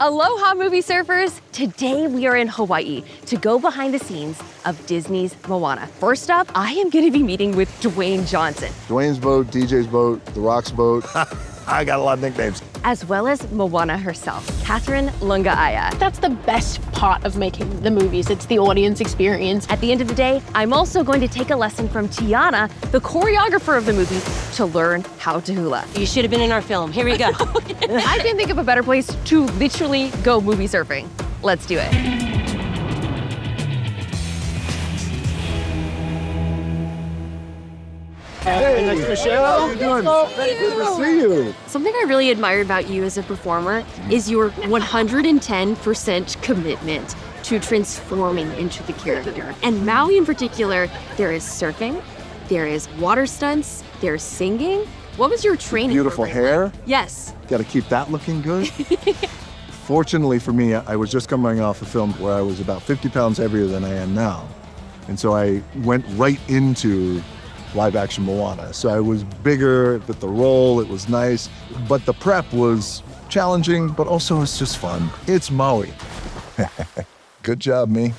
Aloha, movie surfers! Today we are in Hawaii to go behind the scenes of Disney's Moana. First up, I am going to be meeting with Dwayne Johnson. Dwayne's boat, DJ's boat, The Rock's boat. I got a lot of nicknames. As well as Moana herself, Catherine Laga'aia. That's the best part of making the movies. It's the audience experience. At the end of the day, I'm also going to take a lesson from Tiana, the choreographer of the movie, to learn how to hula. You should have been in our film. Here we go. I can't think of a better place to literally go movie surfing. Let's do it. Hey, Michelle. How you doing? Good to see you. Something I really admire about you as a performer is your 110% commitment to transforming into the character. And Maui in particular, there is surfing, there is water stunts, there's singing. What was your training Beautiful program hair. like? Yes. Got to keep that looking good. Fortunately for me, I was just coming off a film where I was about 50 pounds heavier than I am now. And so I went right into live action Moana. So I was bigger with the role, it was nice, but the prep was challenging, but also it's just fun. It's Maui. Good job, me.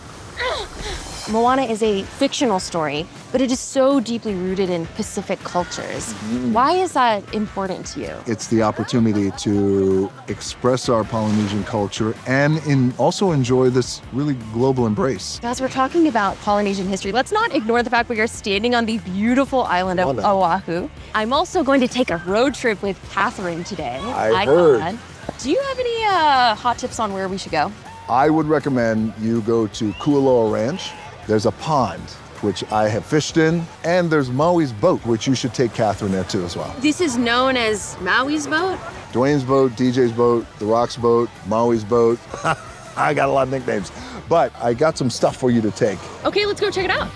Moana is a fictional story, but it is so deeply rooted in Pacific cultures. Why is that important to you? It's the opportunity to express our Polynesian culture and also enjoy this really global embrace. As we're talking about Polynesian history, let's not ignore the fact we are standing on the beautiful island of Oahu. I'm also going to take a road trip with Catherine today. I heard. Do you have any hot tips on where we should go? I would recommend you go to Kualoa Ranch. There's a pond, which I have fished in, and there's Maui's boat, which you should take Catherine there too as well. This is known as Maui's boat? Dwayne's boat, DJ's boat, The Rock's boat, Maui's boat. I got a lot of nicknames, but I got some stuff for you to take. Okay, let's go check it out.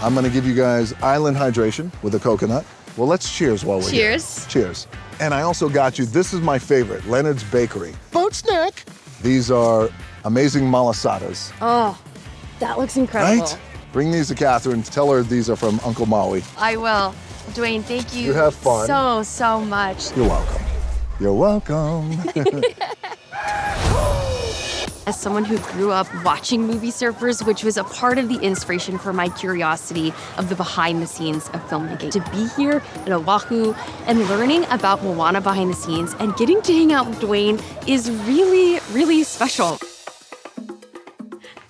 I'm gonna give you guys island hydration with a coconut. Well, let's cheers while we're here. Cheers. Cheers. And I also got you, this is my favorite, Leonard's Bakery. Boat snack. These are amazing malasadas. Oh, that looks incredible. Right? Bring these to Catherine, tell her these are from Uncle Maui. I will. Dwayne, thank you, You have fun. so much. You're welcome. You're welcome. As someone who grew up watching movie surfers, which was a part of the inspiration for my curiosity of the behind the scenes of filmmaking, to be here in Oahu and learning about Moana behind the scenes and getting to hang out with Dwayne is really, really special.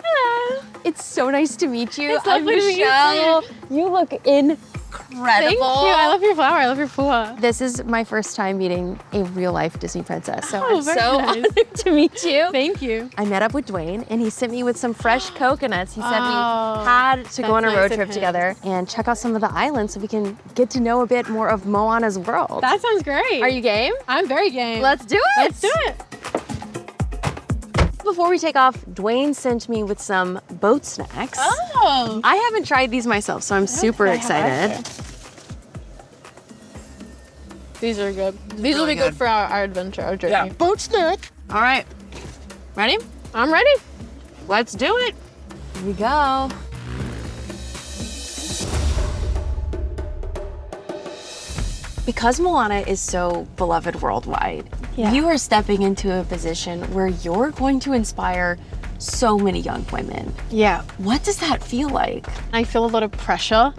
Hello. It's so nice to meet you. It's lovely I'm to meet you. Michelle. You look incredible. Thank you. I love your flower. I love your pua. This is my first time meeting a real-life Disney princess, so Oh, I'm very so nice. honored to meet you. Thank you. I met up with Dwayne, and he sent me with some fresh coconuts. He said we Oh, had to go on a that's road nice of trip him. together and check out some of the islands so we can get to know a bit more of Moana's world. That sounds great. Are you game? I'm very game. Let's do it. Let's do it. Before we take off, Dwayne sent me with some boat snacks. Oh. I haven't tried these myself, so I'm super excited. These are good. These will be good for our adventure, our journey. Yeah. Boat snack. All right, ready? I'm ready. Let's do it. Here we go. Because Moana is so beloved worldwide, you are stepping into a position where you're going to inspire so many young women. Yeah. What does that feel like? I feel a lot of pressure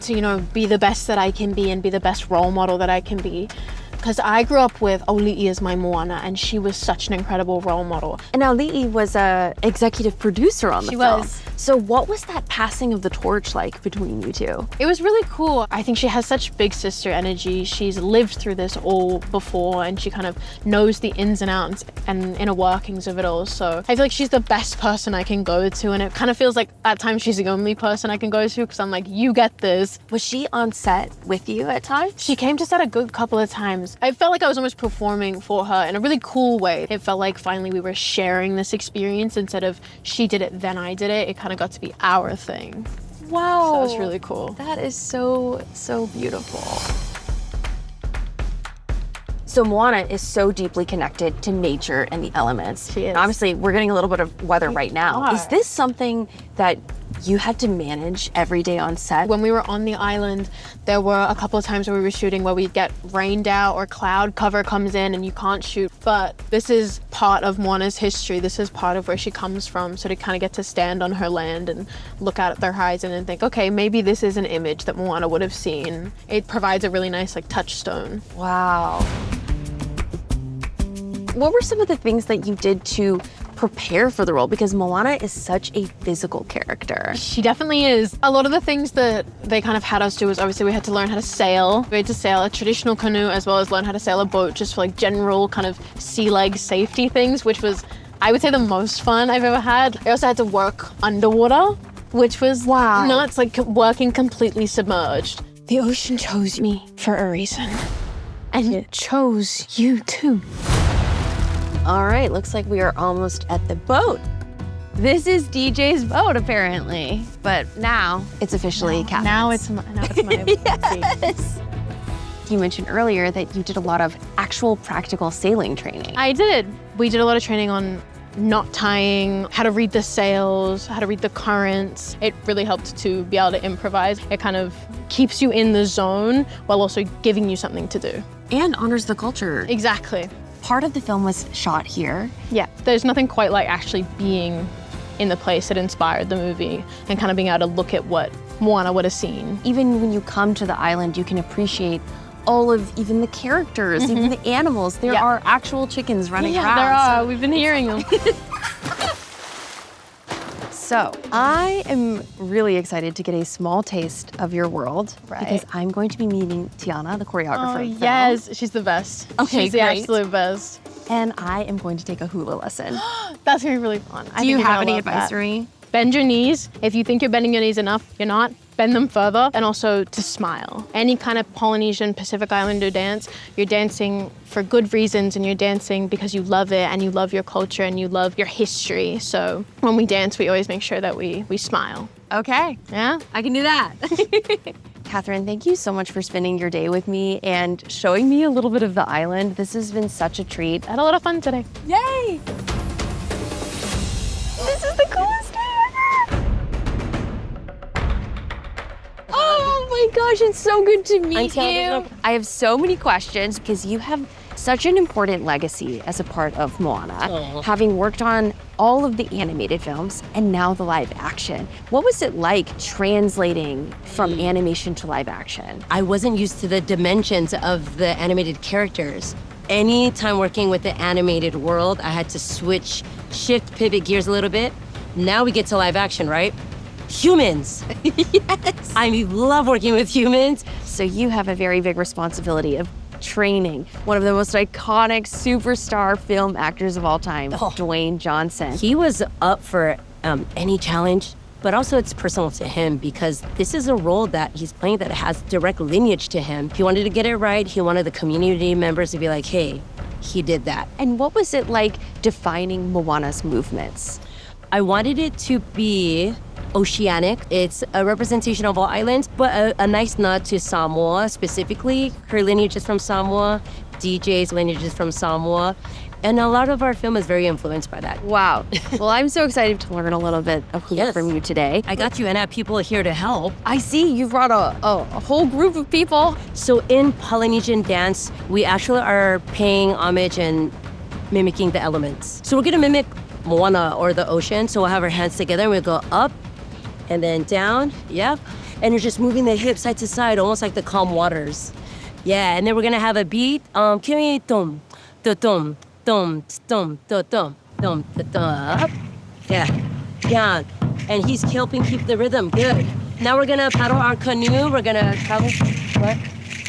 to, be the best that I can be and be the best role model that I can be. Because I grew up with Oli'i as my Moana, and she was such an incredible role model. And now Li'i was a executive producer on the film. was. So what was that passing of the torch like between you two? It was really cool. I think she has such big sister energy. She's lived through this all before, and she kind of knows the ins and outs and inner workings of it all. So I feel like she's the best person I can go to, and it kind of feels like at times she's the only person I can go to, because I'm like, you get this. Was she on set with you at times? She came to set a good couple of times. I felt like I was almost performing for her in a really cool way. It felt like finally we were sharing this experience instead of she did it, then I did it. It kind of got to be our thing. Wow. So it was really cool. That is so beautiful. So Moana is so deeply connected to nature and the elements. She is. And obviously, we're getting a little bit of weather right now. are. Is this something that you had to manage every day on set? When we were on the island, there were a couple of times where we were shooting where we'd get rained out or cloud cover comes in and you can't shoot. But this is part of Moana's history. This is part of where she comes from. So to kind of get to stand on her land and look out at the horizon and think, okay, maybe this is an image that Moana would have seen. It provides a really nice like touchstone. Wow. What were some of the things that you did to prepare for the role? Because Moana is such a physical character. She definitely is. A lot of the things that they kind of had us do was obviously we had to learn how to sail. We had to sail a traditional canoe as well as learn how to sail a boat just for like general kind of sea leg safety things, which was, I would say, the most fun I've ever had. I also had to work underwater, which was nuts, like working completely submerged. The ocean chose me for a reason. And it chose you too. All right, looks like we are almost at the boat. This is DJ's boat, apparently. But now it's officially Catherine's. Now it's my Yes. You mentioned earlier that you did a lot of actual practical sailing training. I did. We did a lot of training on knot tying, how to read the sails, how to read the currents. It really helped to be able to improvise. It kind of keeps you in the zone while also giving you something to do. And honors the culture. Exactly. Part of the film was shot here. Yeah, there's nothing quite like actually being in the place that inspired the movie and kind of being able to look at what Moana would have seen. Even when you come to the island, you can appreciate all of even the characters, even the animals. There are actual chickens running around. There are. We've been hearing them. So I am really excited to get a small taste of your world because I'm going to be meeting Tiana, the choreographer. Oh, of the film. yes. She's the best. Okay, She's the great. absolute best. And I am going to take a hula lesson. That's going to be really fun. Do you have any advisory? Bend your knees. If you think you're bending your knees enough, you're not. Bend them further. And also to smile. Any kind of Polynesian Pacific Islander dance, you're dancing for good reasons and you're dancing because you love it and you love your culture and you love your history. So when we dance, we always make sure that we smile. Okay, Yeah? I can do that. Catherine, thank you so much for spending your day with me and showing me a little bit of the island. This has been such a treat. I had a lot of fun today. Yay! This is the coolest day ever! Oh my gosh, it's so good to meet you. I have so many questions because you have such an important legacy as a part of Moana, having worked on all of the animated films and now the live action. What was it like translating from animation to live action? I wasn't used to the dimensions of the animated characters. Anytime working with the animated world, I had to shift, pivot gears a little bit. Now we get to live action, right? Humans. Yes. I love working with humans. So you have a very big responsibility of training one of the most iconic superstar film actors of all time, Dwayne Johnson. He was up for any challenge, but also it's personal to him because this is a role that he's playing that has direct lineage to him. He wanted to get it right. He wanted the community members to be like, hey, he did that. And what was it like defining Moana's movements? I wanted it to be oceanic. It's a representation of all islands, but a nice nod to Samoa specifically. Her lineage is from Samoa, DJ's lineage is from Samoa, and a lot of our film is very influenced by that. Wow. Well, I'm so excited to learn a little bit of hula from you today. I got you, and I have people here to help. I see you brought a whole group of people. So in Polynesian dance, we actually are paying homage and mimicking the elements. So we're gonna mimic Moana or the ocean. So we'll have our hands together and we'll go up and then down, yep. And you're just moving the hips side to side, almost like the calm waters. Yeah, and then we're gonna have a beat. Kimi dum, da dum, dum, dum, da dum, dum, da dum, up. Yeah, down. And he's helping keep the rhythm, good. Now we're gonna paddle our canoe. We're gonna travel front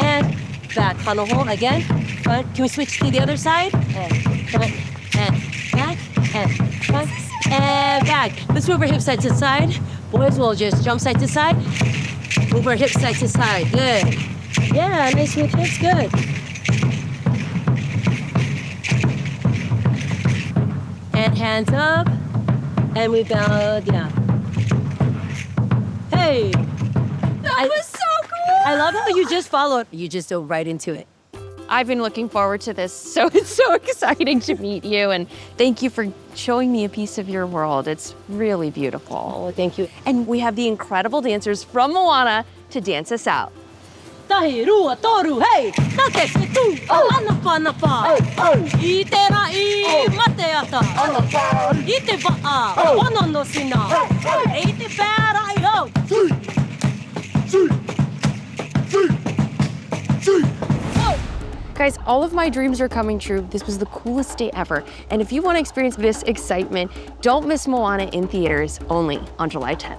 and back. Funnel hole again, front. Can we switch to the other side? And front and back and front and back. Let's move our hips side to side. Boys will just jump side to side. Move our hips side to side. Good. Yeah, nice smooth hips. Good. And hands up. And we bow down. Hey. That was so cool. I love how you just followed. You just dove right into it. I've been looking forward to this, so it's so exciting to meet you, and thank you for showing me a piece of your world. It's really beautiful. Oh, thank you. And we have the incredible dancers from Moana to dance us out. Tahi, rua, toru, hey! Take se tu! Anapa, anapa! I te rai, mate ata! I te va'a, ono no sina! I te whērai au! Guys, all of my dreams are coming true. This was the coolest day ever. And if you want to experience this excitement, don't miss Moana in theaters only on July 10th.